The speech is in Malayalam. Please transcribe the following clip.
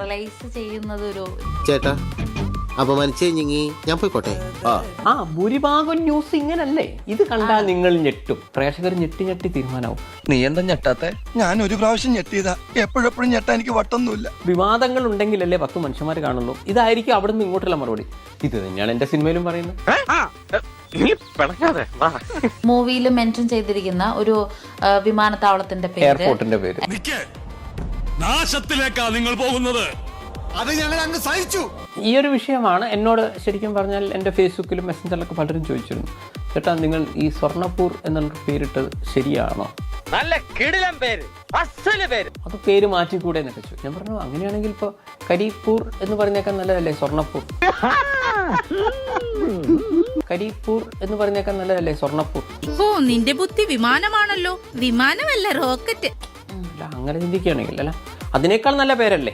റിലൈസ് ചെയ്യുന്നത് ഒരു ചേട്ടാ അപമാനിച്ചേ ഞാൻ പോയിക്കോട്ടെ. ഭൂരിഭാഗം ന്യൂസ് ഇങ്ങനല്ലേ? ഇത് കണ്ടാൽ നിങ്ങൾ ഞെട്ടും, പ്രേക്ഷകർ ഞെട്ടി തീരുമാനമാവും. നീ എന്താ ഞെട്ടാത്തെ? ഞാൻ ഒരു പ്രാവശ്യം ഞെട്ടിയതാ, എപ്പോഴെപ്പോഴും ഞെട്ടാ എനിക്ക് വട്ടൊന്നുമില്ല. വിവാദങ്ങൾ ഉണ്ടെങ്കിലല്ലേ 10 മനുഷ്യന്മാർ കാണുള്ളൂ. ഇതായിരിക്കും അവിടെ നിന്ന് ഇങ്ങോട്ടുള്ള മറുപടി. ഇത് തന്നെയാണ് എന്റെ സിനിമയിലും പറയുന്നത്. മൂവിയിൽ മെൻഷൻ ചെയ്തിരിക്കുന്ന ഒരു വിമാനത്താവളത്തിന്റെ പേര്, എയർപോർട്ടിന്റെ പേര്. നാശത്തിലേക്കാ നിങ്ങൾ പോകുന്നത്. അത് ഞങ്ങൾ അങ്ങ് സഹിച്ചു. ഈ ഒരു വിഷയമാണ് എന്നോട് ശരിക്കും പറഞ്ഞാൽ എൻ്റെ ഫേസ്ബുക്കിലും മെസ്സഞ്ചറിലൊക്കെ പലരും ചോദിച്ചിരുന്നു, ചേട്ടാ നിങ്ങൾ ഈ സ്വർണ്ണപ്പൂർ എന്നുള്ള പേരിട്ടത് ശരിയാണോ? നല്ല കിടിലൻ പേര്, അസല് പേര്. അത് പേര് മാറ്റിക്കൂടെ എന്നൊക്കെ ചോദിച്ചു. ഞാൻ പറഞ്ഞു അങ്ങനെയാണെങ്കിൽ ഇപ്പോൾ കരിപ്പൂർ എന്ന് പറഞ്ഞേക്കാൻ നല്ലതല്ലേ സ്വർണ്ണപ്പൂർ? കരിപ്പൂർ എന്ന് പറഞ്ഞേക്കാൻ നല്ലതല്ലേ സ്വർണ്ണപ്പൂർ? ഓ നിന്റെ ബുദ്ധി വിമാനമാണല്ലോ. വിമാനമല്ല, റോക്കറ്റ്. അല്ല അങ്ങനെ ചിന്തിക്കുകയാണെങ്കിൽ അല്ല, അതിനേക്കാൾ നല്ല പേരല്ലേ?